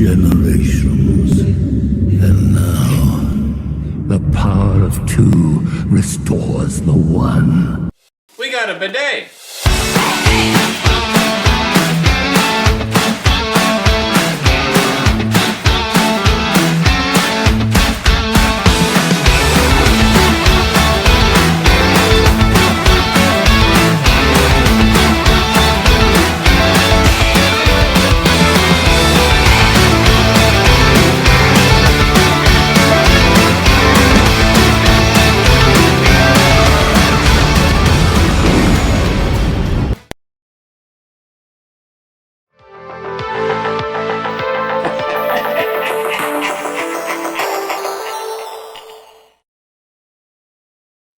generations. And now, the power of two restores the one. We got a bidet.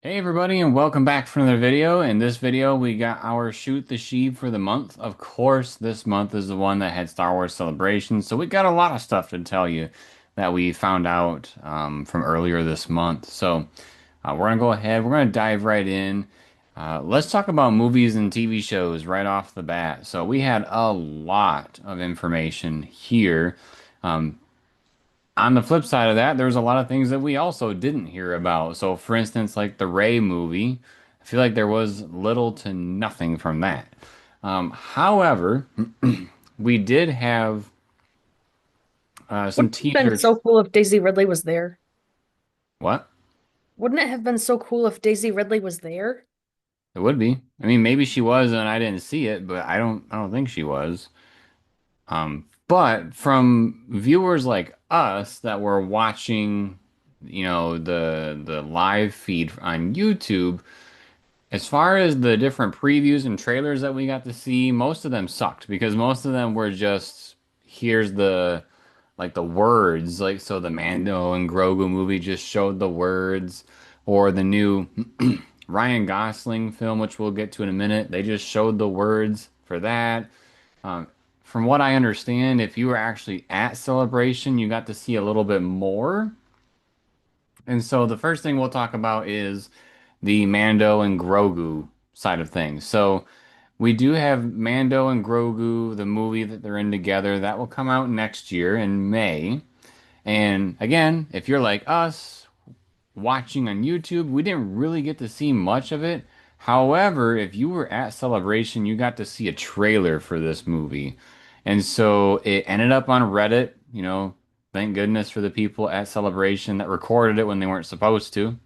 Hey everybody, and welcome back for another video. In this video we got our Shoot the Sheev for the month. Of course, this month is the one that had Star Wars Celebration, so we got a lot of stuff to tell you that we found out from earlier this month. So we're gonna go ahead, we're gonna dive right in. Let's talk about movies and TV shows right off the bat. So we had a lot of information here. On the flip side of that, there was a lot of things that we also didn't hear about. So, for instance, like the Ray movie, I feel like there was little to nothing from that. However, we did have some Wouldn't it have been teasers. so cool if Daisy Ridley was there? What? Wouldn't it have been so cool if Daisy Ridley was there? It would be. I mean, maybe she was and I didn't see it, but I don't think she was. But from viewers like us that were watching, the live feed on YouTube, as far as the different previews and trailers that we got to see, most of them sucked because most of them were just here's the like the words, like so the Mando and Grogu movie just showed the words, or the new Ryan Gosling film, which we'll get to in a minute, they just showed the words for that. Um, from what I understand, if you were actually at Celebration, you got to see a little bit more. And so the first thing we'll talk about is the Mando and Grogu side of things. So we do have Mando and Grogu, the movie that they're in together, that will come out next year in May. And again, if you're like us watching on YouTube, we didn't really get to see much of it. However, if you were at Celebration, you got to see a trailer for this movie. And so it ended up on Reddit, thank goodness for the people at Celebration that recorded it when they weren't supposed to.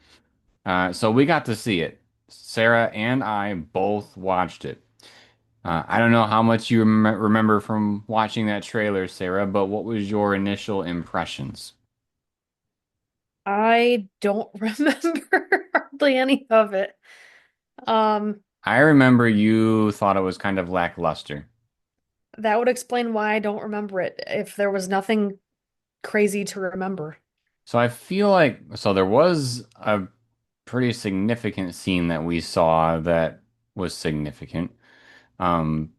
So we got to see it. Sarah and I both watched it. I don't know how much you remember from watching that trailer, Sarah, but what was your initial impressions? I don't remember hardly any of it. Um, I remember you thought it was kind of lackluster. that would explain why I don't remember it, if there was nothing crazy to remember. So I feel like there was a pretty significant scene that we saw that was significant. Um,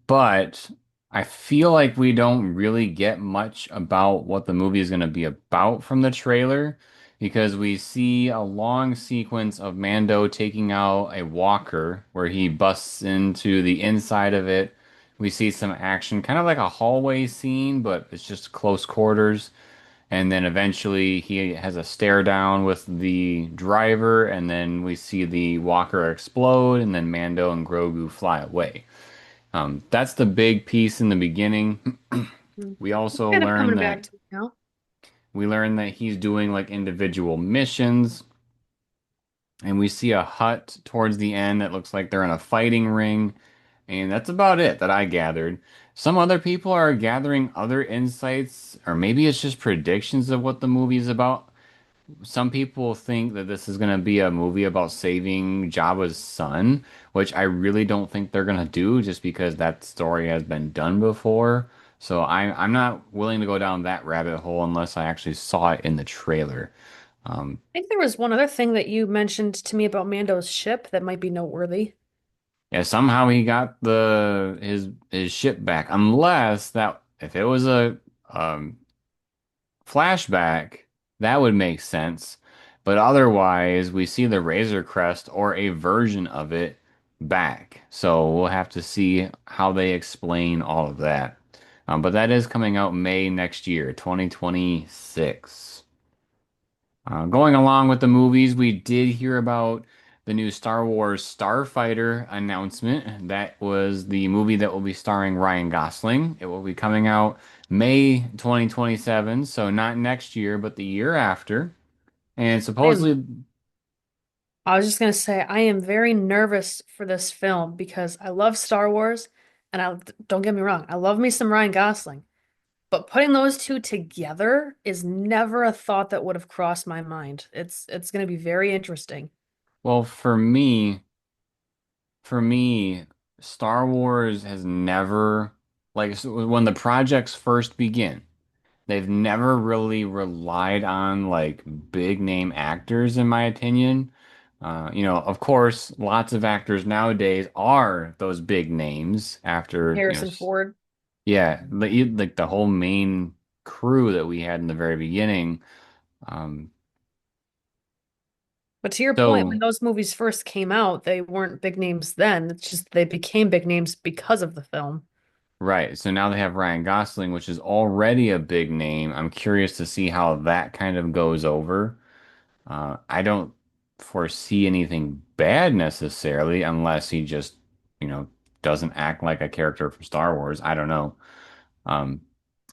but I feel like we don't really get much about what the movie is going to be about from the trailer because we see a long sequence of Mando taking out a walker where he busts into the inside of it. We see some action, kind of like a hallway scene, but it's just close quarters. And then eventually he has a stare down with the driver, and then we see the walker explode, and then Mando and Grogu fly away. That's the big piece in the beginning. We also Kind of learn coming back that to me now. he's doing like individual missions, and we see a hut towards the end that looks like they're in a fighting ring, and that's about it that I gathered. Some other people are gathering other insights, or maybe it's just predictions of what the movie is about. Some people think that this is going to be a movie about saving Jabba's son, which I really don't think they're going to do just because that story has been done before. So I'm not willing to go down that rabbit hole unless I actually saw it in the trailer. Um, I think there was one other thing that you mentioned to me about Mando's ship that might be noteworthy. yeah, somehow he got his ship back, unless that if it was a um, flashback, that would make sense. But otherwise, we see the Razor Crest or a version of it back. So we'll have to see how they explain all of that. But that is coming out May next year, 2026. Going along with the movies, we did hear about the new Star Wars Starfighter announcement. That was the movie that will be starring Ryan Gosling. It will be coming out May 2027, so not next year, but the year after. And I am supposedly, I was just gonna say I am very nervous for this film because I love Star Wars and I don't get me wrong, I love me some Ryan Gosling. But putting those two together is never a thought that would have crossed my mind. It's gonna be very interesting. well, for me, Star Wars has never, like, when the projects first begin. They've never really relied on like big name actors, in my opinion. Of course, lots of actors nowadays are those big names after, Harrison Ford. yeah, like the whole main crew that we had in the very beginning. Um, But to your point, when so those movies first came out, they weren't big names then. It's just they became big names because of the film. right, so now they have Ryan Gosling, which is already a big name. I'm curious to see how that kind of goes over. I don't foresee anything bad necessarily, unless he just, you know, doesn't act like a character from Star Wars. I don't know. Um,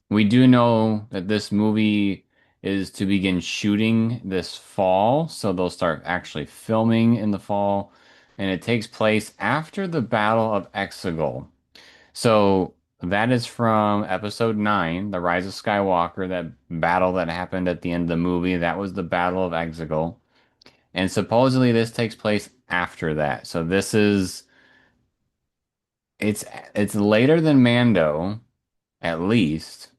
we do know that this movie is to begin shooting this fall, so they'll start actually filming in the fall, and it takes place after the Battle of Exegol. So that is from episode 9, The Rise of Skywalker, that battle that happened at the end of the movie. That was the Battle of Exegol. And supposedly this takes place after that. So this is it's it's later than Mando, at least.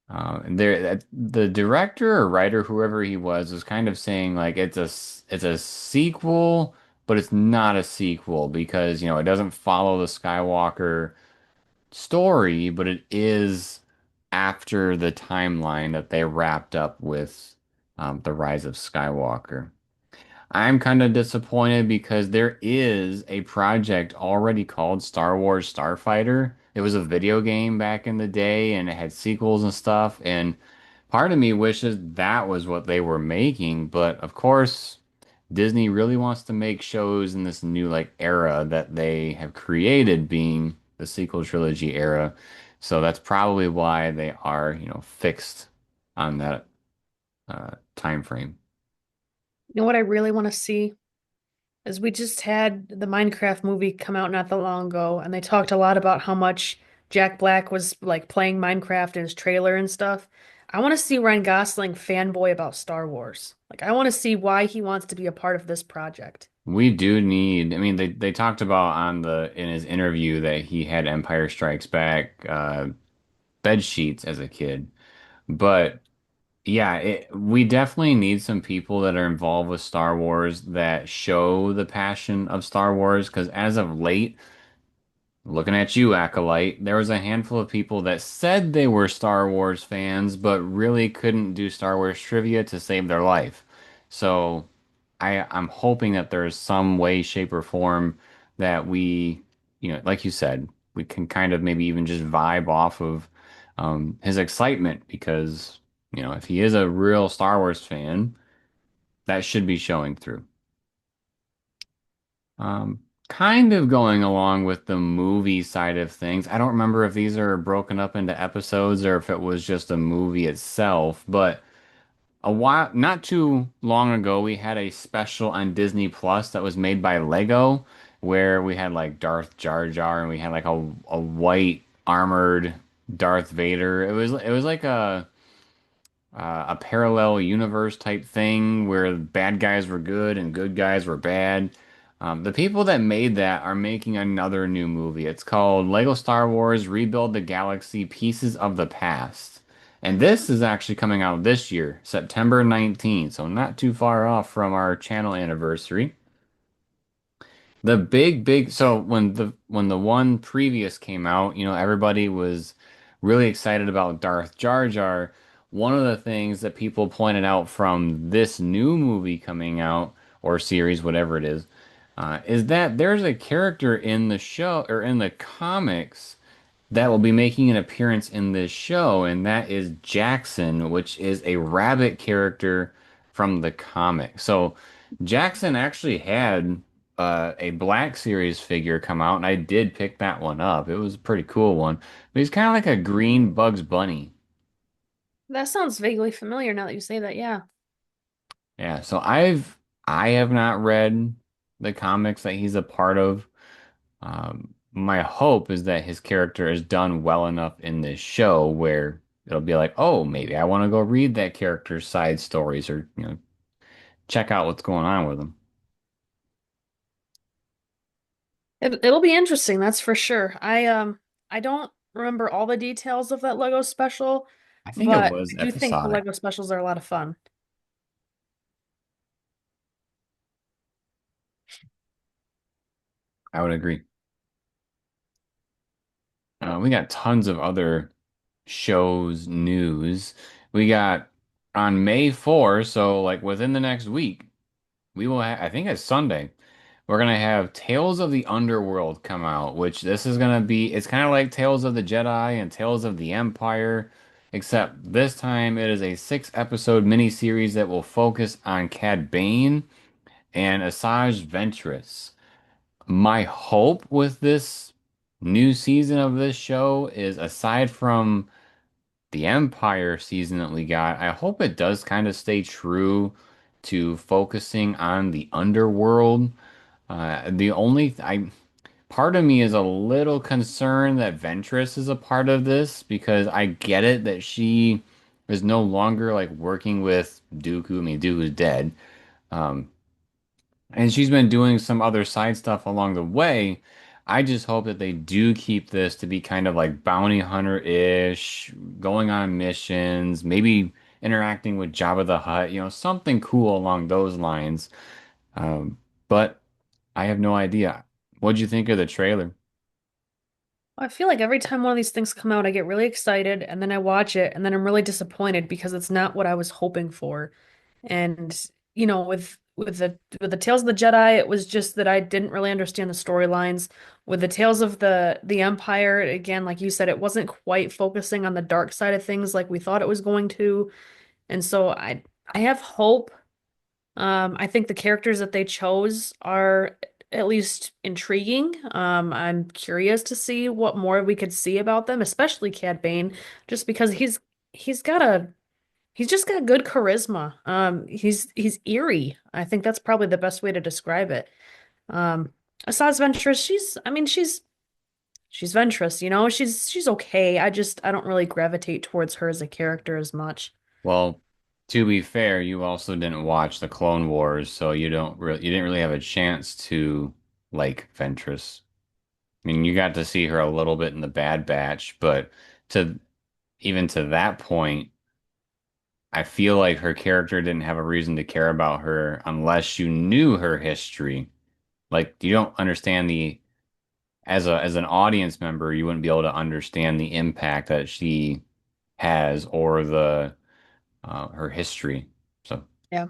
The director or writer, whoever he was kind of saying like it's a sequel, but it's not a sequel because it doesn't follow the Skywalker story, but it is after the timeline that they wrapped up with the Rise of Skywalker. I'm kind of disappointed because there is a project already called Star Wars Starfighter. It was a video game back in the day and it had sequels and stuff. And part of me wishes that was what they were making. But of course, Disney really wants to make shows in this new like era that they have created, being the sequel trilogy era. So that's probably why they are, fixed on that time frame. You know what I really want to see is we just had the Minecraft movie come out not that long ago, and they talked a lot about how much Jack Black was like playing Minecraft in his trailer and stuff. I want to see Ryan Gosling fanboy about Star Wars. Like, I want to see why he wants to be a part of this project. We do need, I mean, they talked about in his interview that he had Empire Strikes Back bed sheets as a kid. But yeah, we definitely need some people that are involved with Star Wars that show the passion of Star Wars, because as of late, looking at you, Acolyte, there was a handful of people that said they were Star Wars fans, but really couldn't do Star Wars trivia to save their life. So I'm hoping that there's some way, shape, or form that we, like you said, we can kind of maybe even just vibe off of his excitement because, if he is a real Star Wars fan, that should be showing through. Kind of going along with the movie side of things. I don't remember if these are broken up into episodes or if it was just a movie itself, but not too long ago, we had a special on Disney Plus that was made by Lego, where we had like Darth Jar Jar and we had like a white armored Darth Vader. It was like a parallel universe type thing where bad guys were good and good guys were bad. The people that made that are making another new movie. It's called Lego Star Wars Rebuild the Galaxy Pieces of the Past. And this is actually coming out this year, September 19th, so not too far off from our channel anniversary. The big so when the one previous came out, everybody was really excited about Darth Jar Jar. One of the things that people pointed out from this new movie coming out, or series, whatever it is that there's a character in the show or in the comics that will be making an appearance in this show, and that is Jackson, which is a rabbit character from the comic. So Jackson actually had a Black Series figure come out, and I did pick that one up. It was a pretty cool one. But he's kind of like a green Bugs Bunny. That sounds vaguely familiar now that you say that. Yeah. Yeah, so I have not read the comics that he's a part of. My hope is that his character is done well enough in this show where it'll be like, oh, maybe I want to go read that character's side stories or, check out what's going on with him. It'll be interesting, that's for sure. I don't remember all the details of that Lego special, I think it but was I do think the episodic. Lego specials are a lot of fun. I would agree. We got tons of other shows news. We got on May 4th, so like within the next week, we will have, I think it's Sunday. We're gonna have Tales of the Underworld come out, which this is gonna be, it's kind of like Tales of the Jedi and Tales of the Empire, except this time it is a 6 episode miniseries that will focus on Cad Bane and Asajj Ventress. My hope with this new season of this show is aside from the Empire season that we got, I hope it does kind of stay true to focusing on the underworld. The only I part of me is a little concerned that Ventress is a part of this because I get it that she is no longer like working with Dooku. I mean, Dooku's dead. Um, and she's been doing some other side stuff along the way. I just hope that they do keep this to be kind of like bounty hunter-ish, going on missions, maybe interacting with Jabba the Hutt, something cool along those lines. Um, but I have no idea. What'd you think of the trailer? I feel like every time one of these things come out, I get really excited and then I watch it and then I'm really disappointed because it's not what I was hoping for. And with the Tales of the Jedi, it was just that I didn't really understand the storylines. With the Tales of the Empire, again, like you said, it wasn't quite focusing on the dark side of things like we thought it was going to. And so I have hope. I think the characters that they chose are at least intriguing. I'm curious to see what more we could see about them, especially Cad Bane, just because he's got a he's just got good charisma. He's eerie. I think that's probably the best way to describe it. Um, Asajj Ventress, I mean, she's Ventress, she's okay. I don't really gravitate towards her as a character as much. Well, to be fair, you also didn't watch the Clone Wars, so you didn't really have a chance to like Ventress. I mean, you got to see her a little bit in the Bad Batch, but to even to that point, I feel like her character didn't have a reason to care about her unless you knew her history. Like you don't understand the as an audience member, you wouldn't be able to understand the impact that she has or the her history. So Yeah.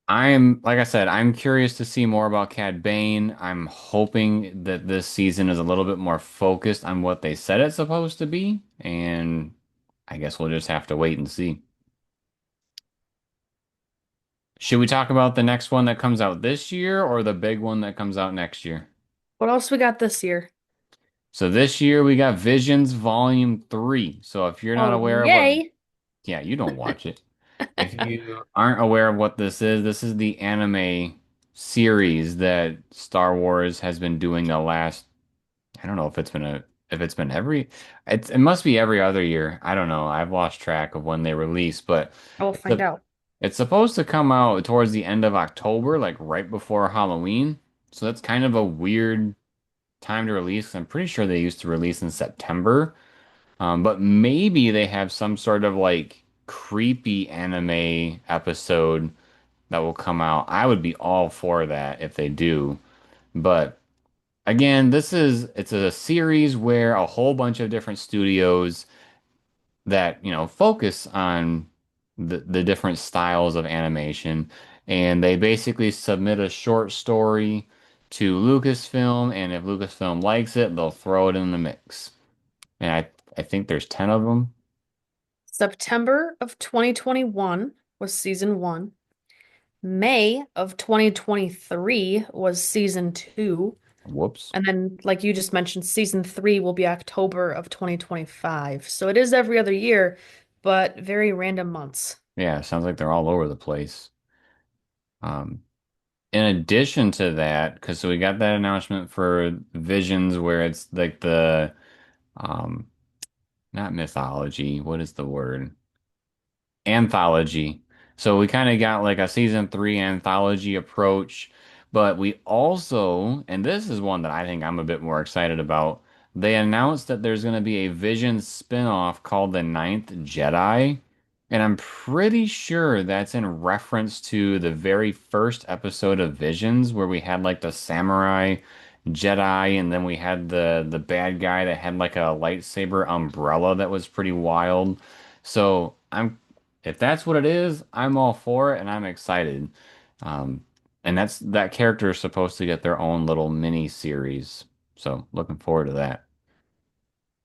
like I said, I'm curious to see more about Cad Bane. I'm hoping that this season is a little bit more focused on what they said it's supposed to be, and I guess we'll just have to wait and see. Should we talk about the next one that comes out this year or the big one that comes out next year? What else we got this year? So this year we got Visions Volume 3. So if you're not Oh, aware of what, yay. yeah, you don't watch it. If you aren't aware of what this is the anime series that Star Wars has been doing the last, I don't know if it's been it must be every other year. I don't know. I've lost track of when they release, but I will it's find a, out. it's supposed to come out towards the end of October, like right before Halloween. So that's kind of a weird time to release. I'm pretty sure they used to release in September. But maybe they have some sort of like creepy anime episode that will come out. I would be all for that if they do. But again, it's a series where a whole bunch of different studios that, focus on the different styles of animation and they basically submit a short story to Lucasfilm, and if Lucasfilm likes it, they'll throw it in the mix. And I think there's 10 of them. September of 2021 was season one. May of 2023 was season two. Whoops. And then, like you just mentioned, season three will be October of 2025. So it is every other year, but very random months. Yeah, sounds like they're all over the place. Um, in addition to that, because so we got that announcement for Visions where it's like the um not mythology, what is the word? Anthology. So we kind of got like a season three anthology approach, but we also, and this is one that I think I'm a bit more excited about, they announced that there's going to be a Vision spin-off called The Ninth Jedi. And I'm pretty sure that's in reference to the very first episode of Visions where we had like the samurai Jedi and then we had the bad guy that had like a lightsaber umbrella that was pretty wild. So I'm if that's what it is, I'm all for it and I'm excited. Um, and that character is supposed to get their own little mini series. So looking forward to that.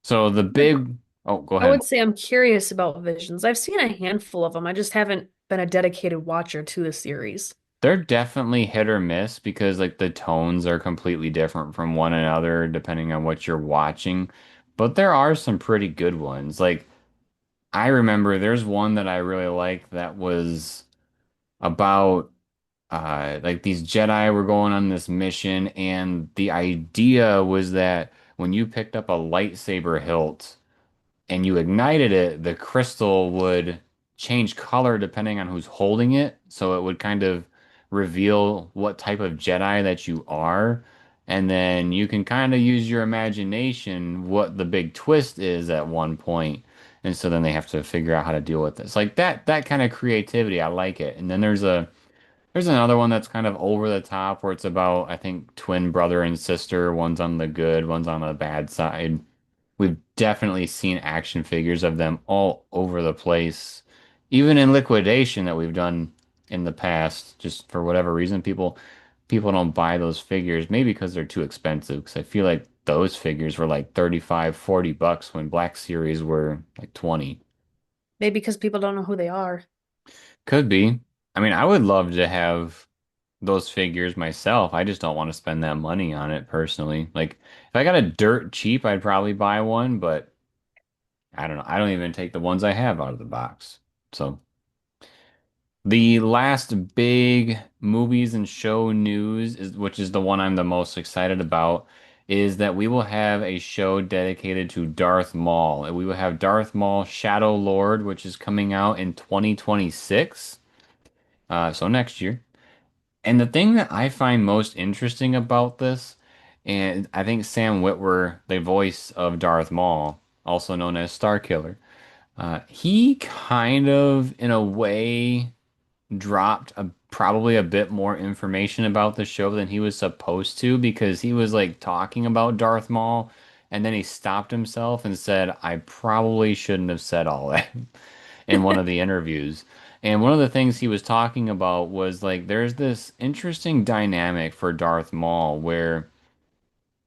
So the big, oh, go I ahead. would say I'm curious about Visions. I've seen a handful of them. I just haven't been a dedicated watcher to the series. They're definitely hit or miss because like the tones are completely different from one another depending on what you're watching. But there are some pretty good ones. Like I remember there's one that I really liked that was about like these Jedi were going on this mission, and the idea was that when you picked up a lightsaber hilt and you ignited it, the crystal would change color depending on who's holding it. So it would kind of reveal what type of Jedi that you are. And then you can kind of use your imagination what the big twist is at one point. And so then they have to figure out how to deal with this. Like that kind of creativity, I like it. And then there's another one that's kind of over the top where it's about, I think, twin brother and sister. One's on the good, one's on the bad side. We've definitely seen action figures of them all over the place. Even in liquidation that we've done in the past, just for whatever reason, people don't buy those figures, maybe because they're too expensive. Because I feel like those figures were like 35, $40 when Black Series were like 20. Maybe because people don't know who they are. Could be. I mean, I would love to have those figures myself. I just don't want to spend that money on it personally. Like, if I got a dirt cheap, I'd probably buy one, but I don't know. I don't even take the ones I have out of the box. So, the last big movies and show news is which is the one I'm the most excited about is that we will have a show dedicated to Darth Maul. And we will have Darth Maul Shadow Lord, which is coming out in 2026. So next year. And the thing that I find most interesting about this, and I think Sam Witwer, the voice of Darth Maul, also known as Starkiller, he kind of, in a way, dropped probably a bit more information about the show than he was supposed to because he was like talking about Darth Maul, and then he stopped himself and said, "I probably shouldn't have said all that." In one of the interviews. And one of the things he was talking about was like there's this interesting dynamic for Darth Maul where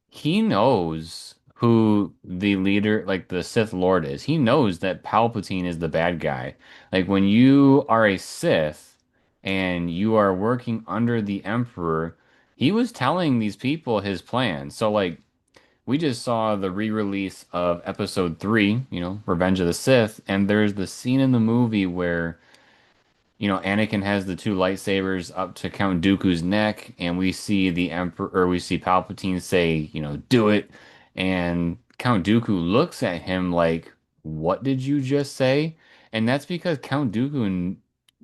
he knows who the leader, like the Sith Lord is. He knows that Palpatine is the bad guy. Like when you are a Sith and you are working under the Emperor, he was telling these people his plan. So like we just saw the re-release of episode 3, Revenge of the Sith, and there's the scene in the movie where, Anakin has the two lightsabers up to Count Dooku's neck, and we see the Emperor, or we see Palpatine say, do it, and Count Dooku looks at him like, "What did you just say?" And that's because Count Dooku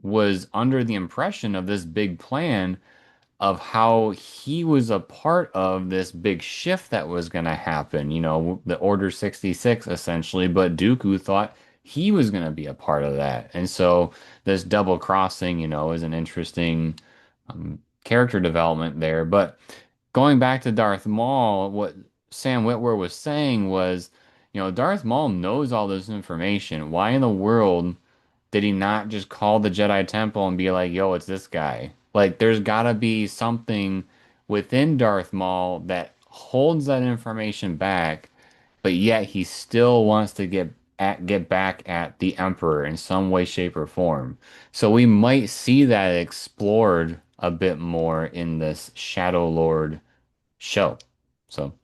was under the impression of this big plan of how he was a part of this big shift that was going to happen, the Order 66 essentially, but Dooku thought he was going to be a part of that. And so this double crossing, is an interesting character development there. But going back to Darth Maul, what Sam Witwer was saying was, Darth Maul knows all this information. Why in the world did he not just call the Jedi Temple and be like, yo, it's this guy? Like, there's gotta be something within Darth Maul that holds that information back, but yet he still wants to get back at the Emperor in some way, shape, or form. So we might see that explored a bit more in this Shadow Lord show. So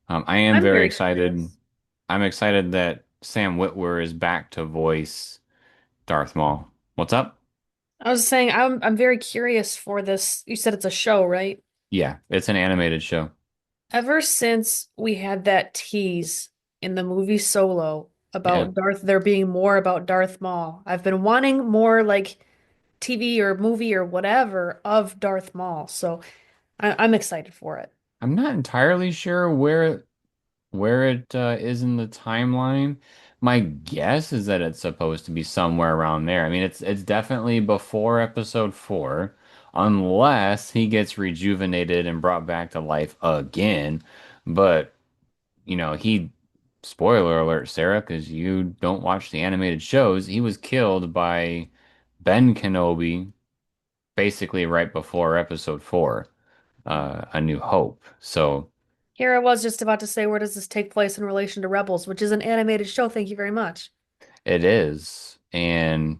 I am I'm very very excited. curious. I'm excited that Sam Witwer is back to voice Darth Maul. What's up? I was saying I'm very curious for this. You said it's a show, right? Yeah, it's an animated show. Ever since we had that tease in the movie Solo Yeah. about there being more about Darth Maul, I've been wanting more like TV or movie or whatever of Darth Maul. So I'm excited for it. I'm not entirely sure where it is in the timeline. My guess is that it's supposed to be somewhere around there. I mean, it's definitely before episode 4, unless he gets rejuvenated and brought back to life again. But, he spoiler alert, Sarah, because you don't watch the animated shows, he was killed by Ben Kenobi basically right before episode 4, A New Hope. So Here I was just about to say, where does this take place in relation to Rebels, which is an animated show. Thank you very much. it is. And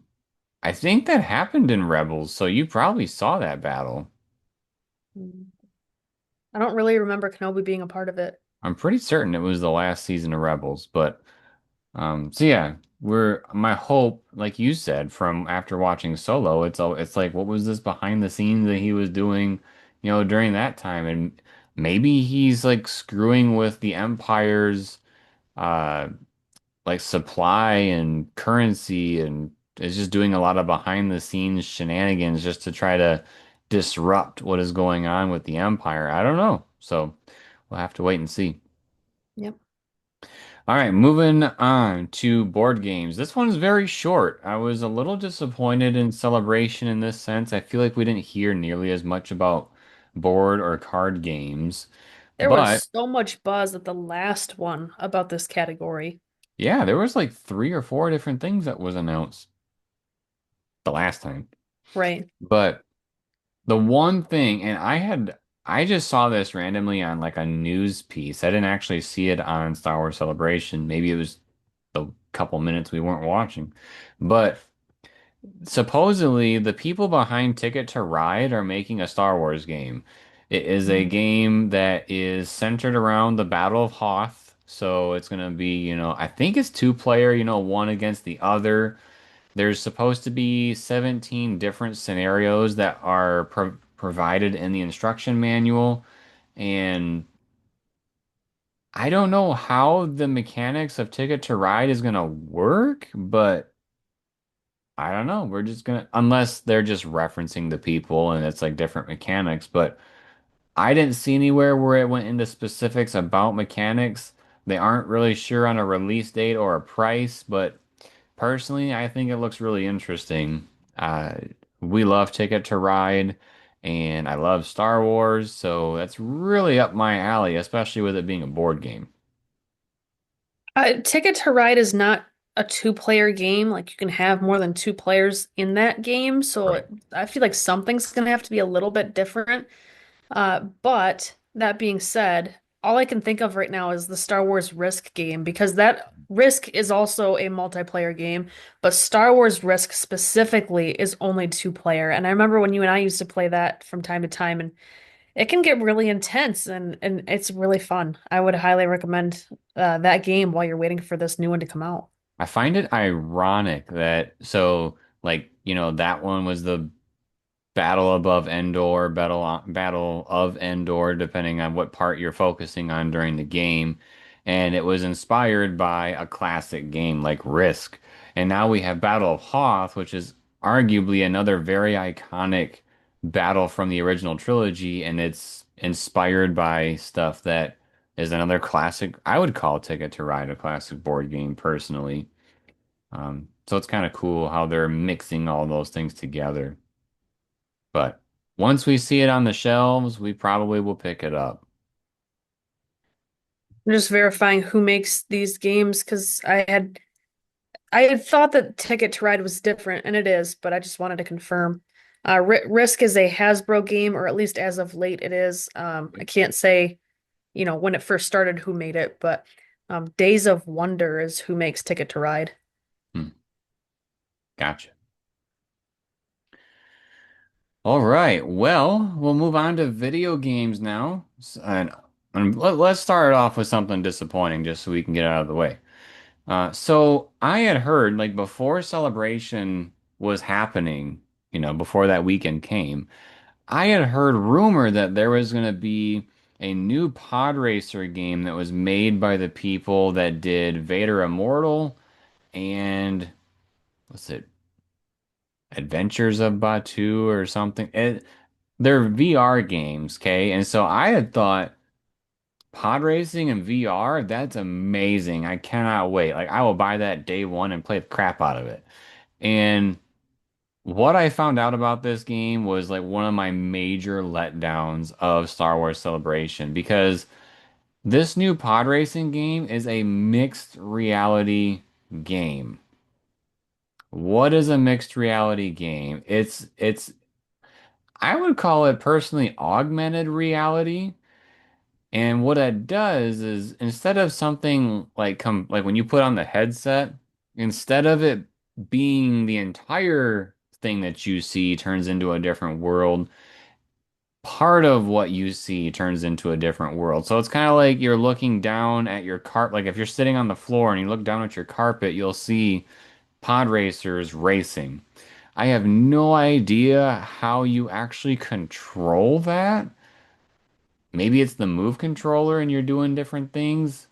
I think that happened in Rebels, so you probably saw that battle. Mm. I don't really remember Kenobi being a part of it. I'm pretty certain it was the last season of Rebels, but so yeah, we're my hope, like you said, from after watching Solo, it's like what was this behind the scenes that he was doing, during that time, and maybe he's like screwing with the Empire's uh like supply and currency and is just doing a lot of behind the scenes shenanigans just to try to disrupt what is going on with the Empire. I don't know. So we'll have to wait and see. Yep. All right, moving on to board games. This one's very short. I was a little disappointed in Celebration in this sense. I feel like we didn't hear nearly as much about board or card games. There was But so much buzz at the last one about this category. yeah, there was like 3 or 4 different things that was announced the last time. Right. But the one thing, and I just saw this randomly on like a news piece. I didn't actually see it on Star Wars Celebration. Maybe it was the couple minutes we weren't watching. But supposedly, the people behind Ticket to Ride are making a Star Wars game. It is a Mhm. game that is centered around the Battle of Hoth. So it's going to be, I think it's 2 player, one against the other. There's supposed to be 17 different scenarios that are provided in the instruction manual. And I don't know how the mechanics of Ticket to Ride is going to work, but I don't know. We're just gonna, unless they're just referencing the people and it's like different mechanics, but I didn't see anywhere where it went into specifics about mechanics. They aren't really sure on a release date or a price, but personally, I think it looks really interesting. Uh, we love Ticket to Ride, and I love Star Wars, so that's really up my alley, especially with it being a board game. Ticket to Ride is not a two-player game. Like you can have more than two players in that game. So Right. I feel like something's gonna have to be a little bit different. But that being said, all I can think of right now is the Star Wars Risk game because that Risk is also a multiplayer game, but Star Wars Risk specifically is only two-player. And I remember when you and I used to play that from time to time, and it can get really intense and it's really fun. I would highly recommend that game while you're waiting for this new one to come out. I find it ironic that, so, like, that one was the Battle above Endor, Battle of Endor, depending on what part you're focusing on during the game. And it was inspired by a classic game like Risk. And now we have Battle of Hoth, which is arguably another very iconic battle from the original trilogy, and it's inspired by stuff that is another classic. I would call Ticket to Ride a classic board game personally. So it's kind of cool how they're mixing all those things together. But once we see it on the shelves, we probably will pick it up. I'm just verifying who makes these games because I had thought that Ticket to Ride was different, and it is, but I just wanted to confirm. Risk is a Hasbro game, or at least as of late it is. I can't say, when it first started who made it, but Days of Wonder is who makes Ticket to Ride. Hmm, gotcha. All right. Well, we'll move on to video games now. And let's start off with something disappointing just so we can get it out of the way. So I had heard, like, before Celebration was happening, before that weekend came, I had heard rumor that there was going to be a new pod racer game that was made by the people that did Vader Immortal and what's it, Adventures of Batu or something. They're VR games, okay? And so I had thought pod racing in VR, that's amazing. I cannot wait. Like I will buy that day one and play the crap out of it. And what I found out about this game was like one of my major letdowns of Star Wars Celebration because this new pod racing game is a mixed reality game. What is a mixed reality game? It's I would call it personally augmented reality. And what that does is instead of something like when you put on the headset, instead of it being the entire thing that you see turns into a different world, part of what you see turns into a different world. So it's kind of like you're looking down at your carpet. Like if you're sitting on the floor and you look down at your carpet, you'll see pod racers racing. I have no idea how you actually control that. Maybe it's the move controller and you're doing different things,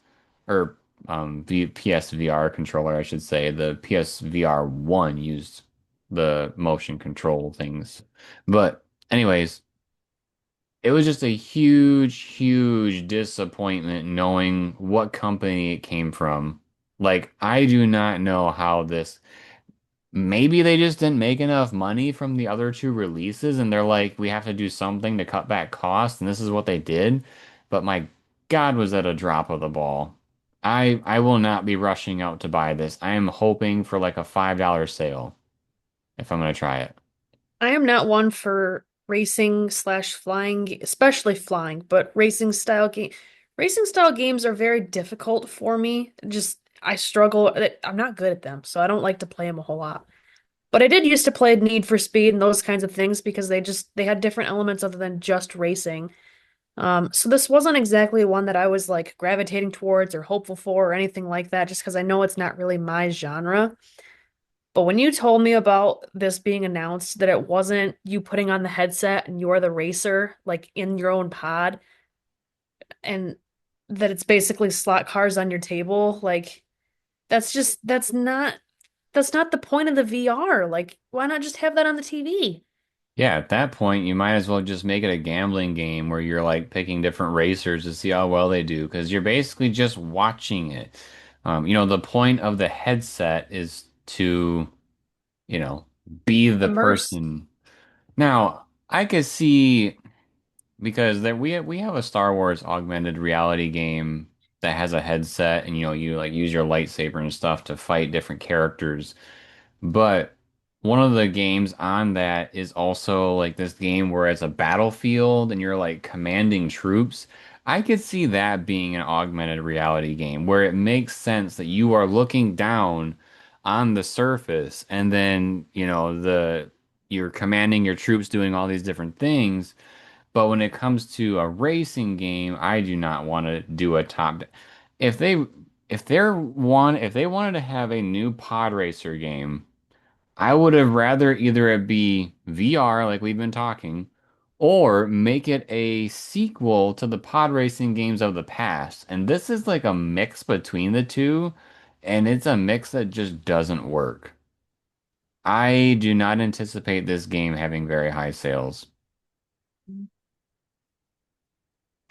or the PSVR controller, I should say. The PSVR 1 used the motion control things. But, anyways, it was just a huge, huge disappointment knowing what company it came from. Like, I do not know how this. Maybe they just didn't make enough money from the other two releases and they're like, we have to do something to cut back costs, and this is what they did. But my God, was that a drop of the ball. I will not be rushing out to buy this. I am hoping for like a $5 sale if I'm gonna try it. I am not one for racing slash flying, especially flying, but racing style games are very difficult for me. Just I struggle. I'm not good at them, so I don't like to play them a whole lot. But I did used to play Need for Speed and those kinds of things because they had different elements other than just racing. So this wasn't exactly one that I was like gravitating towards or hopeful for or anything like that, just because I know it's not really my genre. But when you told me about this being announced, that it wasn't you putting on the headset and you're the racer, like in your own pod, and that it's basically slot cars on your table, like that's not the point of the VR. Like, why not just have that on the TV? Yeah, at that point, you might as well just make it a gambling game where you're like picking different racers to see how well they do, because you're basically just watching it. The point of the headset is to you know, be the Immerse. person. Now, I could see because we have a Star Wars augmented reality game that has a headset and you like use your lightsaber and stuff to fight different characters. But one of the games on that is also like this game where it's a battlefield and you're like commanding troops. I could see that being an augmented reality game where it makes sense that you are looking down on the surface and then, you're commanding your troops doing all these different things. But when it comes to a racing game, I do not want to do a top. If they if they wanted to have a new pod racer game, I would have rather either it be VR, like we've been talking, or make it a sequel to the pod racing games of the past. And this is like a mix between the two, and it's a mix that just doesn't work. I do not anticipate this game having very high sales, Do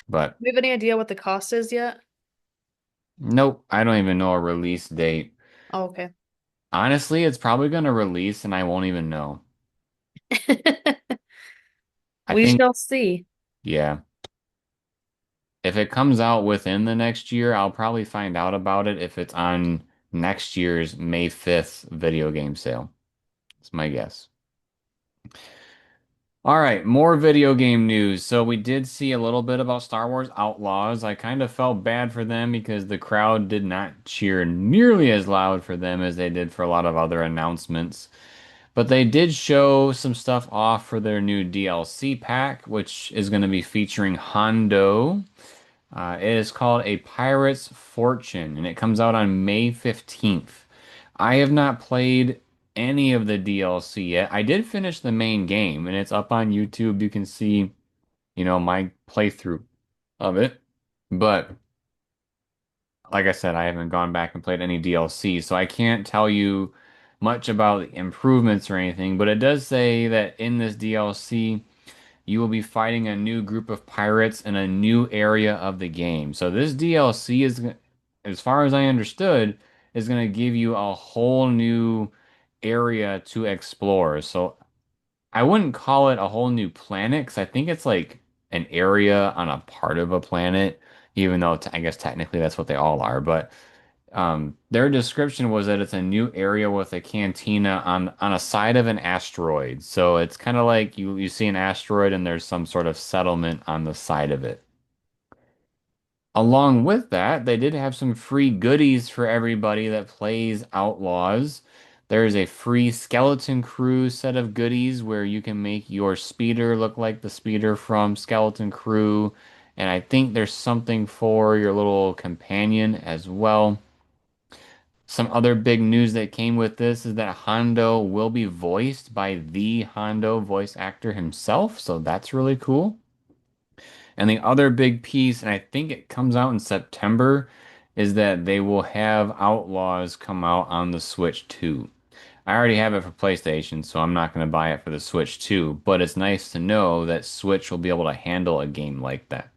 but you have any idea what the cost is yet? nope, I don't even know a release date. Oh, okay. Honestly, it's probably going to release and I won't even know. I We think, shall see. yeah. If it comes out within the next year, I'll probably find out about it if it's on next year's May 5th video game sale. That's my guess. All right, more video game news. So we did see a little bit about Star Wars Outlaws. I kind of felt bad for them because the crowd did not cheer nearly as loud for them as they did for a lot of other announcements. But they did show some stuff off for their new DLC pack, which is going to be featuring Hondo. It is called A Pirate's Fortune, and it comes out on May 15th. I have not played any of the DLC yet. I did finish the main game, and it's up on YouTube. You can see, my playthrough of it. But like I said, I haven't gone back and played any DLC, so I can't tell you much about the improvements or anything. But it does say that in this DLC, you will be fighting a new group of pirates in a new area of the game. So this DLC is, as far as I understood, is going to give you a whole new area to explore. So I wouldn't call it a whole new planet because I think it's like an area on a part of a planet, even though I guess technically that's what they all are. But their description was that it's a new area with a cantina on a side of an asteroid. So it's kind of like you see an asteroid and there's some sort of settlement on the side of it. Along with that, they did have some free goodies for everybody that plays Outlaws. There's a free Skeleton Crew set of goodies where you can make your speeder look like the speeder from Skeleton Crew. And I think there's something for your little companion as well. Some other big news that came with this is that Hondo will be voiced by the Hondo voice actor himself, so that's really cool. And the other big piece, and I think it comes out in September, is that they will have Outlaws come out on the Switch 2. I already have it for PlayStation, so I'm not going to buy it for the Switch 2, but it's nice to know that Switch will be able to handle a game like that.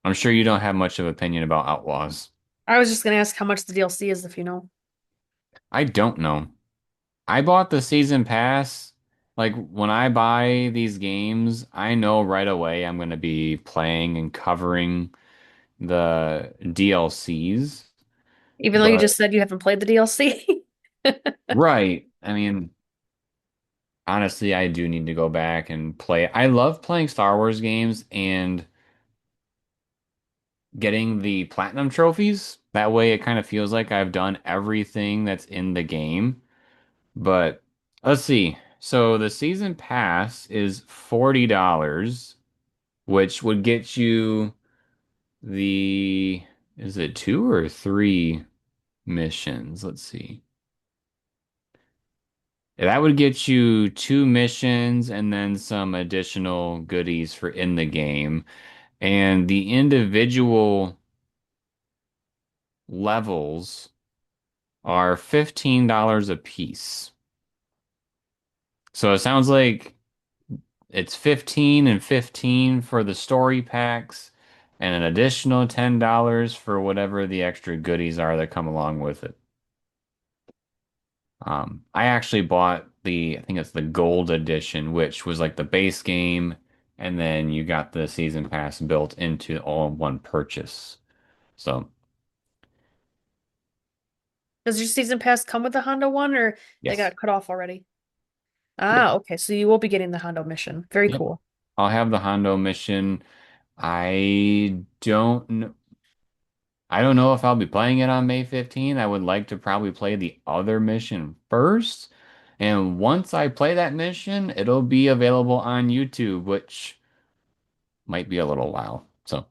I'm sure you don't have much of an opinion about Outlaws. I was just gonna ask how much the DLC is if you know. I don't know. I bought the season pass. Like when I buy these games, I know right away I'm going to be playing and covering the DLCs. Even though you But just said you haven't played the DLC. right, I mean, honestly, I do need to go back and play. I love playing Star Wars games and getting the platinum trophies. That way it kind of feels like I've done everything that's in the game. But let's see. So the season pass is $40, which would get you the, is it two or three missions? Let's see. That would get you two missions and then some additional goodies for in the game. And the individual levels are $15 a piece. So it sounds like it's 15 and 15 for the story packs and an additional $10 for whatever the extra goodies are that come along with it. I actually bought I think it's the gold edition, which was like the base game, and then you got the season pass built into all in one purchase. So, Does your season pass come with the Hondo one or they yes. got cut off already? Yep. Ah, okay. So you will be getting the Hondo mission. Very Yep. cool. I'll have the Hondo mission. I don't know. I don't know if I'll be playing it on May 15th. I would like to probably play the other mission first. And once I play that mission, it'll be available on YouTube, which might be a little while. So,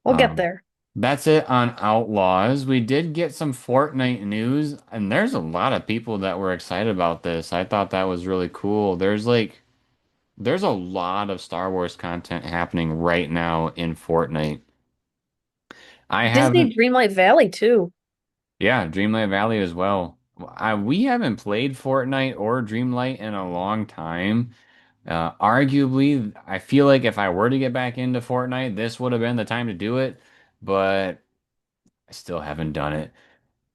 We'll get um, there. that's it on Outlaws. We did get some Fortnite news, and there's a lot of people that were excited about this. I thought that was really cool. There's a lot of Star Wars content happening right now in Fortnite. I haven't Disney Dreamlight Valley too. Yeah, Dreamlight Valley as well. We haven't played Fortnite or Dreamlight in a long time. Arguably, I feel like if I were to get back into Fortnite, this would have been the time to do it, but I still haven't done it.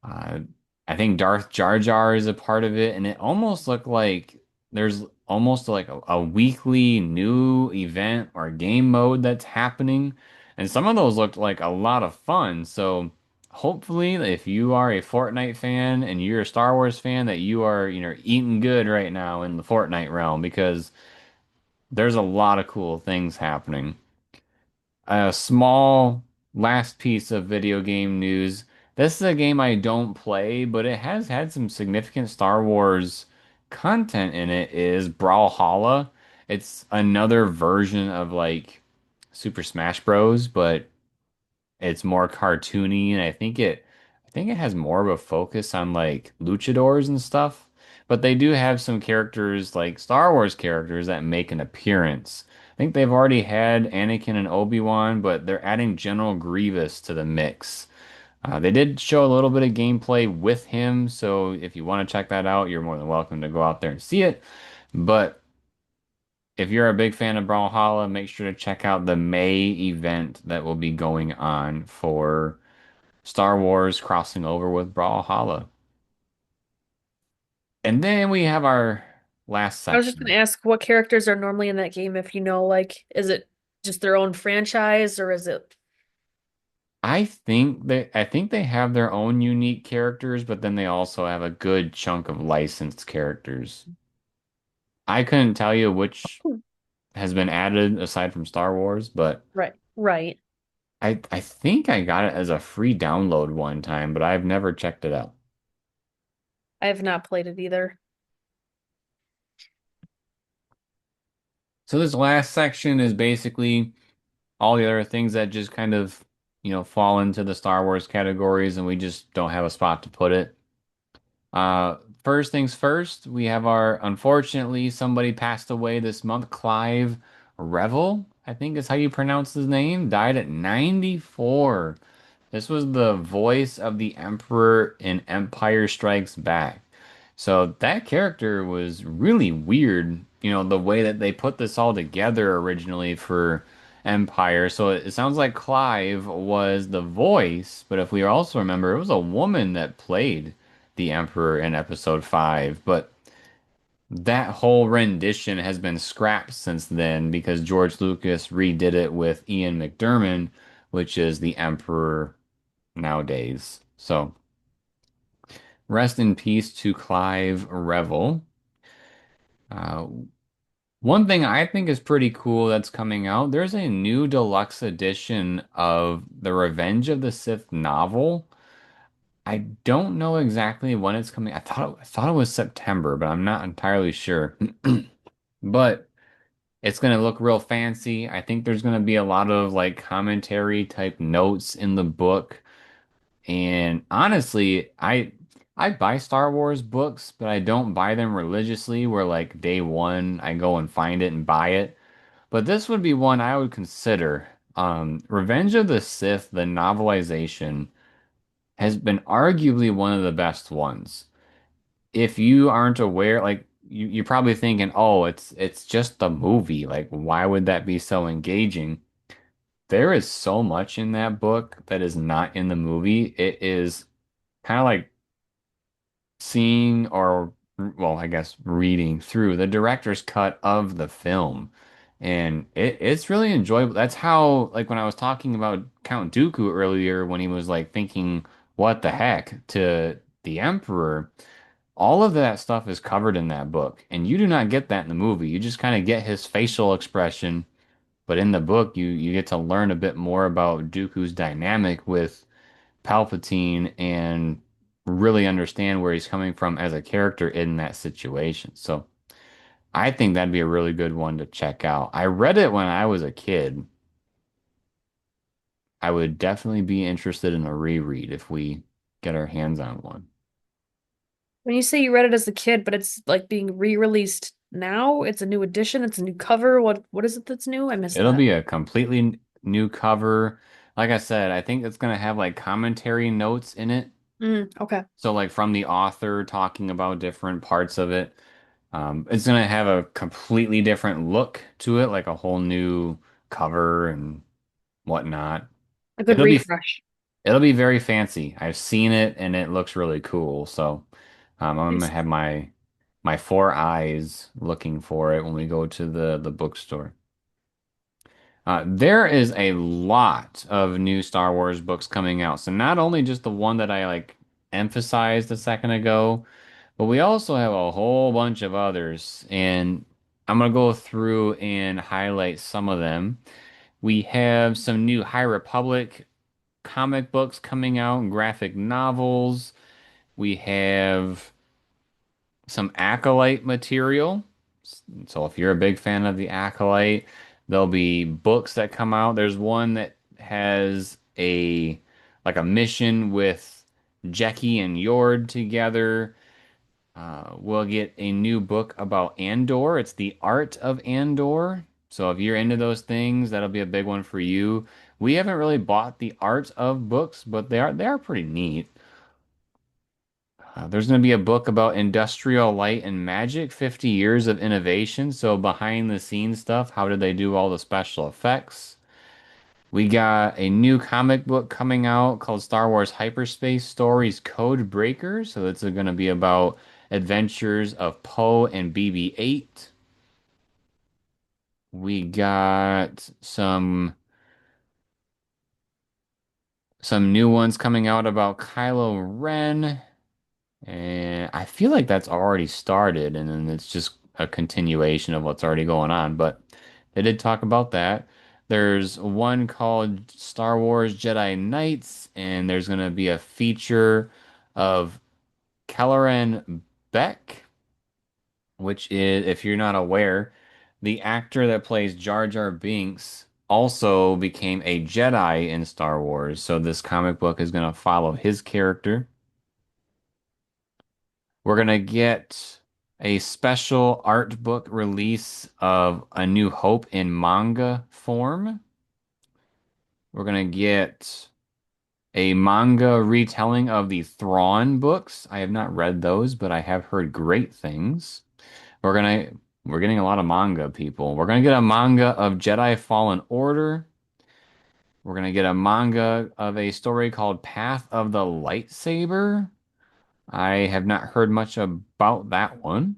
Uh, I think Darth Jar Jar is a part of it, and it almost looked like there's almost like a weekly new event or game mode that's happening, and some of those looked like a lot of fun. So hopefully, if you are a Fortnite fan and you're a Star Wars fan, that you are, eating good right now in the Fortnite realm because there's a lot of cool things happening. A small last piece of video game news. This is a game I don't play, but it has had some significant Star Wars content in it, is Brawlhalla. It's another version of like Super Smash Bros, but it's more cartoony, and I think it has more of a focus on like luchadors and stuff. But they do have some characters like Star Wars characters that make an appearance. I think they've already had Anakin and Obi-Wan, but they're adding General Grievous to the mix. They did show a little bit of gameplay with him, so if you want to check that out, you're more than welcome to go out there and see it. But if you're a big fan of Brawlhalla, make sure to check out the May event that will be going on for Star Wars crossing over with Brawlhalla. And then we have our last I was just gonna section. ask what characters are normally in that game if you know, like, is it just their own franchise or is it I think they have their own unique characters, but then they also have a good chunk of licensed characters. I couldn't tell you which Hmm. has been added aside from Star Wars, but Right, right. I think I got it as a free download one time, but I've never checked it out. I have not played it either. So this last section is basically all the other things that just kind of, fall into the Star Wars categories and we just don't have a spot to put it. First things first, we have unfortunately, somebody passed away this month. Clive Revel, I think is how you pronounce his name, died at 94. This was the voice of the Emperor in Empire Strikes Back. So that character was really weird, the way that they put this all together originally for Empire. So it sounds like Clive was the voice, but if we also remember, it was a woman that played the Emperor in episode 5. But that whole rendition has been scrapped since then because George Lucas redid it with Ian McDiarmid, which is the Emperor nowadays. So rest in peace to Clive Revel. Uh, One thing I think is pretty cool that's coming out, there's a new deluxe edition of the Revenge of the Sith novel. I don't know exactly when it's coming. I thought it was September, but I'm not entirely sure. But it's going to look real fancy. I think there's going to be a lot of like commentary type notes in the book. And honestly, I buy Star Wars books, but I don't buy them religiously where like day one I go and find it and buy it. But this would be one I would consider. Revenge of the Sith, the novelization, has been arguably one of the best ones. If you aren't aware, like you're probably thinking, oh, it's just the movie. Like, why would that be so engaging? There is so much in that book that is not in the movie. It is kind of like seeing or well, I guess reading through the director's cut of the film. And it's really enjoyable. That's how, like when I was talking about Count Dooku earlier, when he was like thinking, what the heck to the Emperor, all of that stuff is covered in that book. And you do not get that in the movie. You just kind of get his facial expression. But in the book, you get to learn a bit more about Dooku's dynamic with Palpatine and really understand where he's coming from as a character in that situation. So I think that'd be a really good one to check out. I read it when I was a kid. I would definitely be interested in a reread if we get our hands on one. When you say you read it as a kid, but it's like being re-released now, it's a new edition, it's a new cover. What is it that's new? I missed It'll that. be a completely new cover. Like I said, I think it's going to have like commentary notes in it. Okay. So like from the author talking about different parts of it. It's gonna have a completely different look to it, like a whole new cover and whatnot. A good It'll be refresh. it'll be very fancy. I've seen it and it looks really cool. So I'm gonna Nice. have my four eyes looking for it when we go to the bookstore. There is a lot of new Star Wars books coming out. So not only just the one that I like emphasized a second ago, but we also have a whole bunch of others. And I'm gonna go through and highlight some of them. We have some new High Republic comic books coming out, graphic novels. We have some Acolyte material. So if you're a big fan of the Acolyte, there'll be books that come out. There's one that has a like a mission with Jecki and Yord together. We'll get a new book about Andor. It's the art of Andor. So if you're into those things, that'll be a big one for you. We haven't really bought the art of books, but they are pretty neat. There's going to be a book about industrial light and magic, 50 years of innovation. So behind the scenes stuff, how did they do all the special effects? We got a new comic book coming out called Star Wars Hyperspace Stories Code Breaker. So it's going to be about adventures of Poe and BB-8. We got some new ones coming out about Kylo Ren. And I feel like that's already started, and then it's just a continuation of what's already going on. But they did talk about that. There's one called Star Wars Jedi Knights, and there's going to be a feature of Kelleran Beck, which is, if you're not aware, the actor that plays Jar Jar Binks also became a Jedi in Star Wars. So this comic book is going to follow his character. We're gonna get a special art book release of A New Hope in manga form. We're gonna get a manga retelling of the Thrawn books. I have not read those, but I have heard great things. We're gonna we're getting a lot of manga, people. We're gonna get a manga of Jedi Fallen Order. We're gonna get a manga of a story called Path of the Lightsaber. I have not heard much about that one.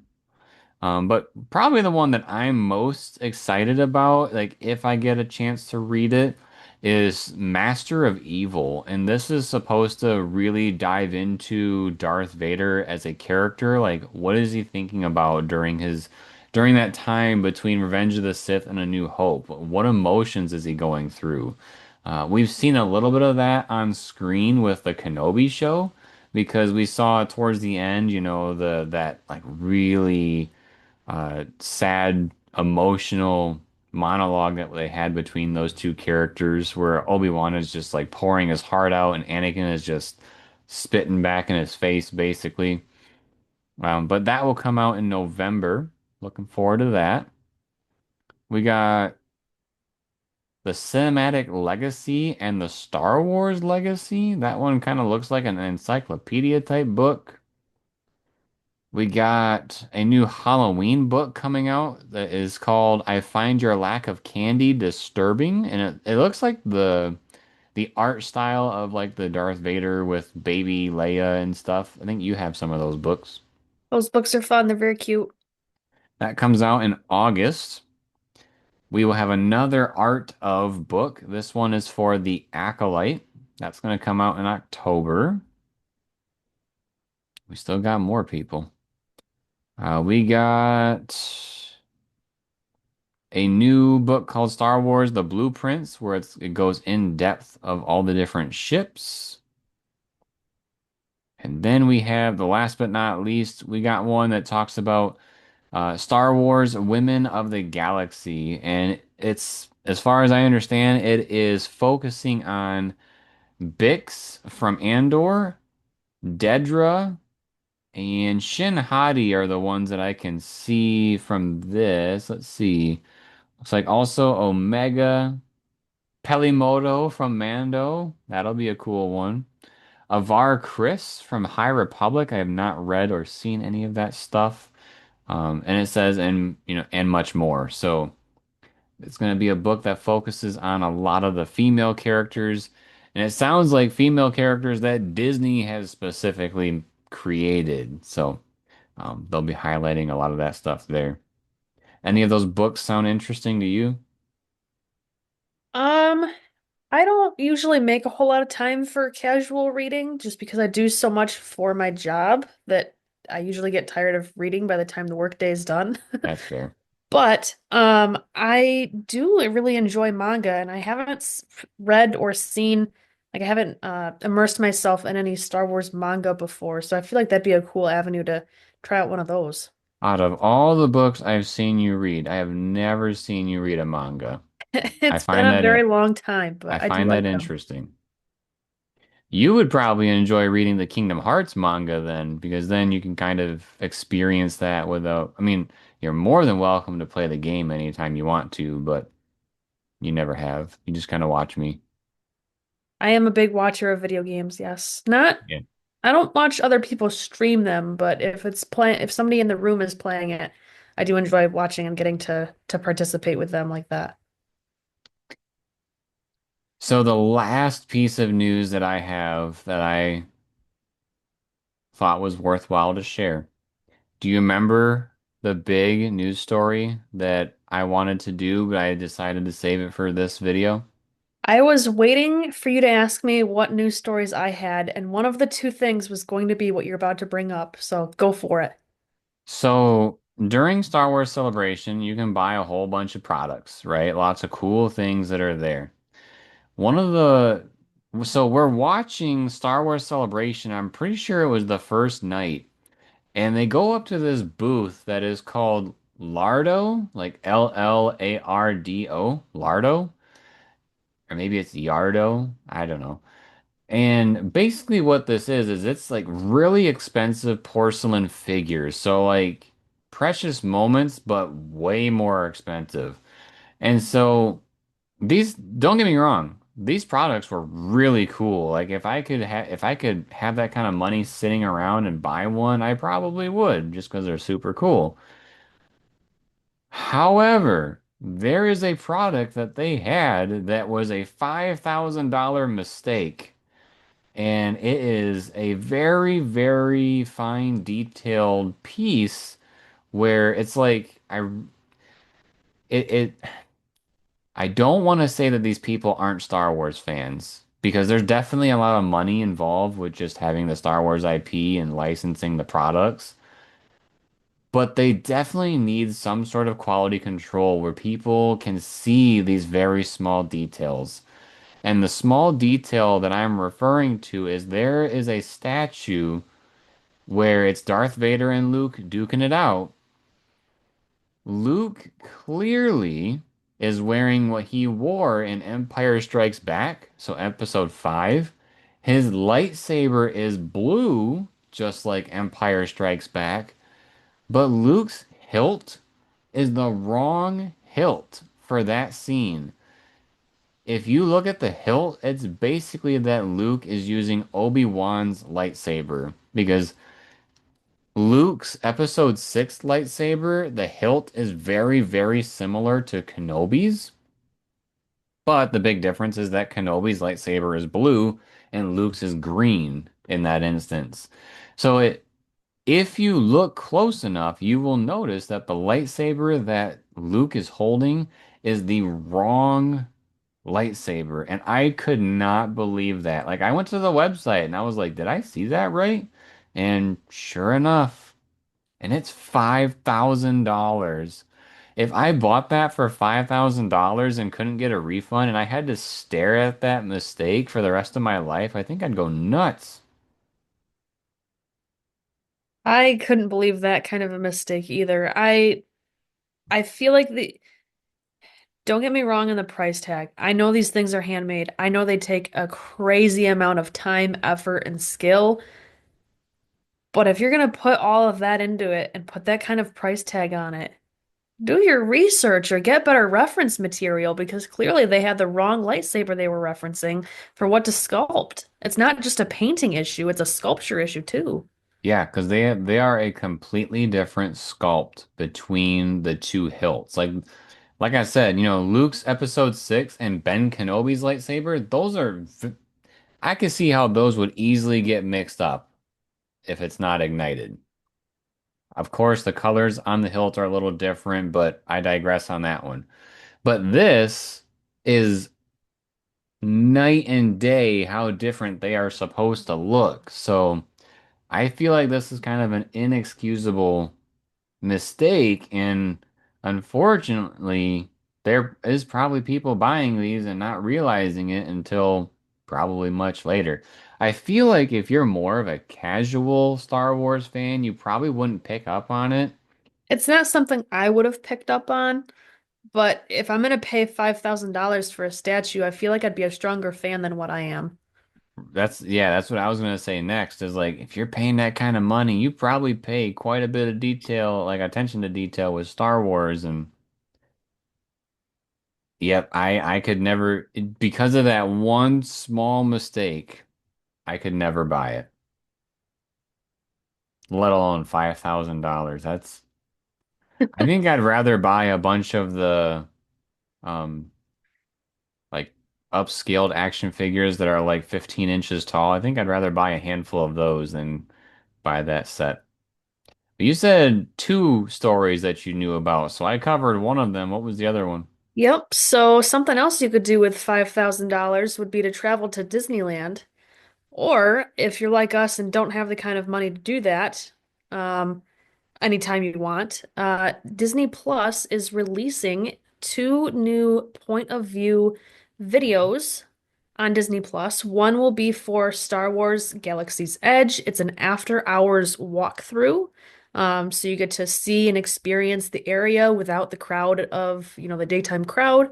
But probably the one that I'm most excited about, like if I get a chance to read it, is Master of Evil. And this is supposed to really dive into Darth Vader as a character. Like, what is he thinking about during that time between Revenge of the Sith and A New Hope? What emotions is he going through? We've seen a little bit of that on screen with the Kenobi show because we saw towards the end, the that like really sad, emotional monologue that they had between those two characters, where Obi-Wan is just like pouring his heart out, and Anakin is just spitting back in his face, basically. But that will come out in November. Looking forward to that. We got the Cinematic Legacy and the Star Wars Legacy. That one kind of looks like an encyclopedia type book. We got a new Halloween book coming out that is called I Find Your Lack of Candy Disturbing. And it looks like the art style of like the Darth Vader with baby Leia and stuff. I think you have some of those books. Those books are fun. They're very cute. That comes out in August. We will have another Art of book. This one is for the Acolyte. That's going to come out in October. We still got more people. We got a new book called Star Wars: The Blueprints, where it goes in depth of all the different ships. And then we have the last but not least, we got one that talks about Star Wars Women of the Galaxy. And it's, as far as I understand, it is focusing on Bix from Andor, Dedra, and Shin Hati are the ones that I can see from this. Let's see. Looks like also Omega, Pelimoto from Mando. That'll be a cool one. Avar Chris from High Republic. I have not read or seen any of that stuff. And it says, and much more. So it's going to be a book that focuses on a lot of the female characters. And it sounds like female characters that Disney has specifically created. So they'll be highlighting a lot of that stuff there. Any of those books sound interesting to you? Um, I don't usually make a whole lot of time for casual reading just because I do so much for my job that I usually get tired of reading by the time the workday is done. That's fair. But I do really enjoy manga, and I haven't read or seen like I haven't immersed myself in any Star Wars manga before, so I feel like that'd be a cool avenue to try out one of those. Out of all the books I've seen you read, I have never seen you read a manga. I It's been find a that very long time, I but I do find that like them. interesting. You would probably enjoy reading the Kingdom Hearts manga then, because then you can kind of experience that without, I mean, you're more than welcome to play the game anytime you want to, but you never have. You just kind of watch me. I am a big watcher of video games, yes. Not Yeah. I don't watch other people stream them, but if somebody in the room is playing it, I do enjoy watching and getting to participate with them like that. So the last piece of news that I have that I thought was worthwhile to share. Do you remember the big news story that I wanted to do, but I decided to save it for this video? I was waiting for you to ask me what news stories I had, and one of the two things was going to be what you're about to bring up, so go for it. So during Star Wars Celebration, you can buy a whole bunch of products, right? Lots of cool things that are there. One of the, so we're watching Star Wars Celebration. I'm pretty sure it was the first night, and they go up to this booth that is called Lardo, like Lardo, Lardo, or maybe it's Yardo. I don't know. And basically what this is it's like really expensive porcelain figures. So like precious moments, but way more expensive. And so these, don't get me wrong, these products were really cool. Like if I could have that kind of money sitting around and buy one, I probably would just because they're super cool. However, there is a product that they had that was a $5,000 mistake. And it is a very, very fine, detailed piece where it's like it I don't want to say that these people aren't Star Wars fans because there's definitely a lot of money involved with just having the Star Wars IP and licensing the products. But they definitely need some sort of quality control where people can see these very small details. And the small detail that I'm referring to is there is a statue where it's Darth Vader and Luke duking it out. Luke clearly is wearing what he wore in Empire Strikes Back, so episode 5. His lightsaber is blue, just like Empire Strikes Back, but Luke's hilt is the wrong hilt for that scene. If you look at the hilt, it's basically that Luke is using Obi-Wan's lightsaber because Luke's episode 6 lightsaber, the hilt is very, very similar to Kenobi's, but the big difference is that Kenobi's lightsaber is blue and Luke's is green in that instance. So if you look close enough, you will notice that the lightsaber that Luke is holding is the wrong lightsaber, and I could not believe that. Like I went to the website and I was like, did I see that right? And sure enough, and it's $5,000. If I bought that for $5,000 and couldn't get a refund and I had to stare at that mistake for the rest of my life, I think I'd go nuts. I couldn't believe that kind of a mistake either. I feel like the don't get me wrong on the price tag. I know these things are handmade. I know they take a crazy amount of time, effort, and skill. But if you're gonna put all of that into it and put that kind of price tag on it, do your research or get better reference material because clearly they had the wrong lightsaber they were referencing for what to sculpt. It's not just a painting issue, it's a sculpture issue too. Yeah, because they are a completely different sculpt between the two hilts. Like I said, Luke's episode 6 and Ben Kenobi's lightsaber, I can see how those would easily get mixed up if it's not ignited. Of course, the colors on the hilt are a little different, but I digress on that one. But this is night and day how different they are supposed to look. So I feel like this is kind of an inexcusable mistake, and unfortunately, there is probably people buying these and not realizing it until probably much later. I feel like if you're more of a casual Star Wars fan, you probably wouldn't pick up on it. It's not something I would have picked up on, but if I'm gonna pay $5,000 for a statue, I feel like I'd be a stronger fan than what I am. That's what I was gonna say next, is like if you're paying that kind of money, you probably pay quite a bit of detail, like attention to detail with Star Wars. And yep, I could never, because of that one small mistake, I could never buy it, let alone $5,000. I think I'd rather buy a bunch of the um like upscaled action figures that are like 15 inches tall. I think I'd rather buy a handful of those than buy that set. But you said two stories that you knew about, so I covered one of them. What was the other one? Yep, so something else you could do with $5,000 would be to travel to Disneyland. Or if you're like us and don't have the kind of money to do that, um, anytime you want, Disney Plus is releasing two new point of view videos on Disney Plus. One will be for Star Wars Galaxy's Edge. It's an after hours walkthrough. So you get to see and experience the area without the crowd of, the daytime crowd.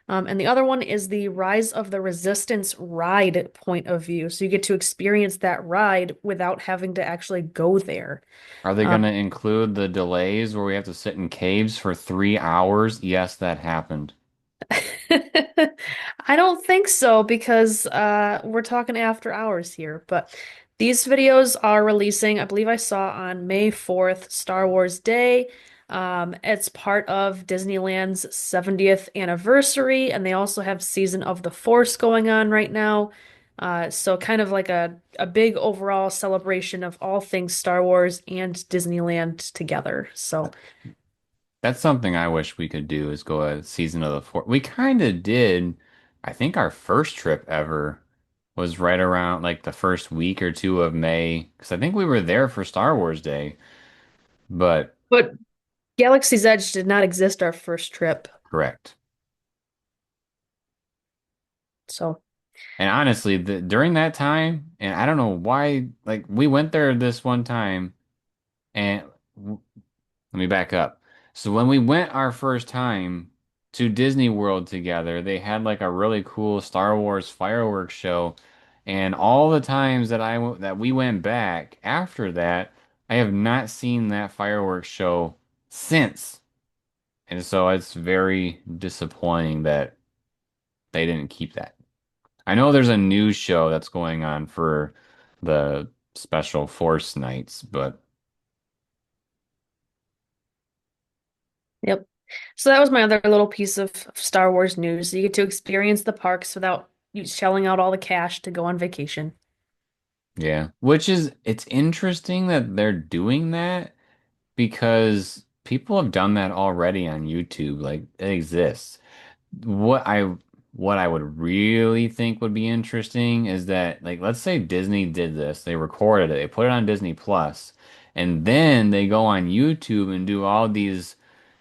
And the other one is the Rise of the Resistance ride point of view. So you get to experience that ride without having to actually go there. Are they Um, going to include the delays where we have to sit in caves for 3 hours? Yes, that happened. I don't think so because we're talking after hours here. But these videos are releasing, I believe I saw on May 4th, Star Wars Day. It's part of Disneyland's 70th anniversary, and they also have Season of the Force going on right now. So kind of like a big overall celebration of all things Star Wars and Disneyland together. So, That's something I wish we could do, is go a season of the four. We kind of did. I think our first trip ever was right around like the first week or two of May, because I think we were there for Star Wars Day. But but Galaxy's Edge did not exist our first trip. correct. So. And honestly, during that time, and I don't know why, like we went there this one time, and let me back up. So when we went our first time to Disney World together, they had like a really cool Star Wars fireworks show, and all the times that we went back after that, I have not seen that fireworks show since. And so it's very disappointing that they didn't keep that. I know there's a new show that's going on for the special force nights, but Yep. So that was my other little piece of Star Wars news. You get to experience the parks without you shelling out all the cash to go on vacation. yeah, which is, it's interesting that they're doing that because people have done that already on YouTube. Like it exists. What I what I would really think would be interesting is that, like, let's say Disney did this, they recorded it, they put it on Disney Plus, and then they go on YouTube and do all these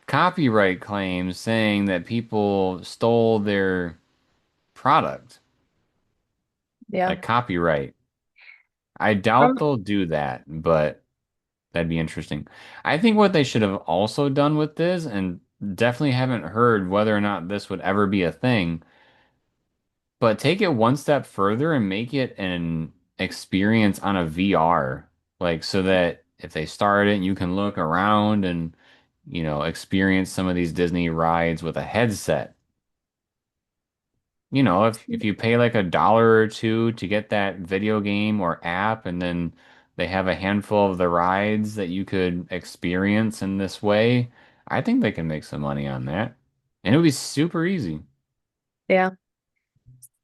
copyright claims saying that people stole their product, Yeah. like copyright. I doubt they'll do that, but that'd be interesting. I think what they should have also done with this, and definitely haven't heard whether or not this would ever be a thing, but take it one step further and make it an experience on a VR. Like, so that if they start it, you can look around and, experience some of these Disney rides with a headset. If you pay like $1 or two to get that video game or app, and then they have a handful of the rides that you could experience in this way, I think they can make some money on that. And it would be super easy. Yeah.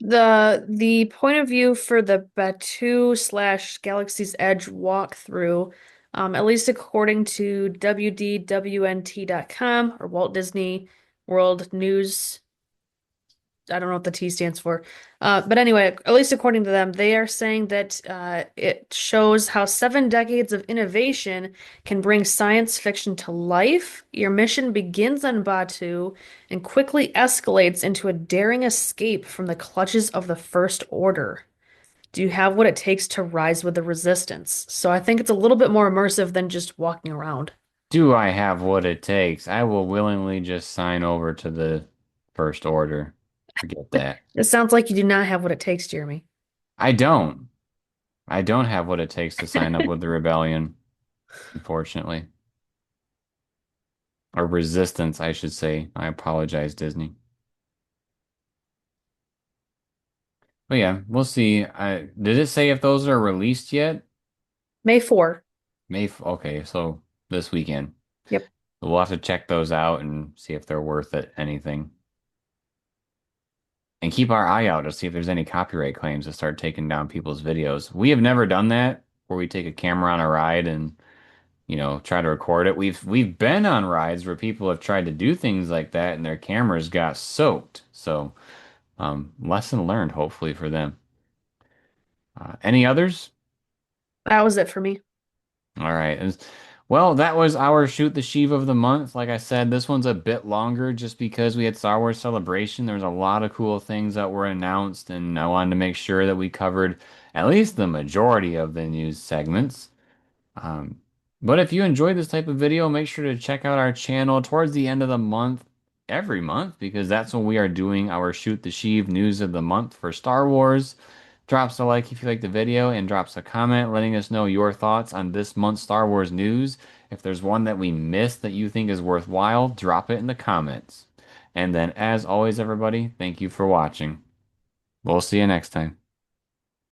The point of view for the Batu slash Galaxy's Edge walkthrough, at least according to WDWNT.com or Walt Disney World News I don't know what the T stands for. But anyway, at least according to them, they are saying that it shows how 7 decades of innovation can bring science fiction to life. Your mission begins on Batu and quickly escalates into a daring escape from the clutches of the First Order. Do you have what it takes to rise with the resistance? So I think it's a little bit more immersive than just walking around. Do I have what it takes? I will willingly just sign over to the First Order. Forget that. It sounds like you do not have what it takes, Jeremy. I don't. I don't have what it takes to sign up with the rebellion, unfortunately. Or resistance, I should say. I apologize, Disney. But yeah, we'll see. Did it say if those are released yet? May 4. Okay, so this weekend. Yep. We'll have to check those out and see if they're worth it, anything. And keep our eye out to see if there's any copyright claims to start taking down people's videos. We have never done that where we take a camera on a ride and, try to record it. We've been on rides where people have tried to do things like that and their cameras got soaked. So, lesson learned, hopefully, for them. Any others? That was it for me. All right. Well, that was our Shoot the Sheev of the month. Like I said, this one's a bit longer just because we had Star Wars Celebration. There was a lot of cool things that were announced, and I wanted to make sure that we covered at least the majority of the news segments. Um, but if you enjoyed this type of video, make sure to check out our channel towards the end of the month, every month, because that's when we are doing our Shoot the Sheev news of the month for Star Wars. Drops a like if you like the video and drops a comment letting us know your thoughts on this month's Star Wars news. If there's one that we missed that you think is worthwhile, drop it in the comments. And then, as always, everybody, thank you for watching. We'll see you next time.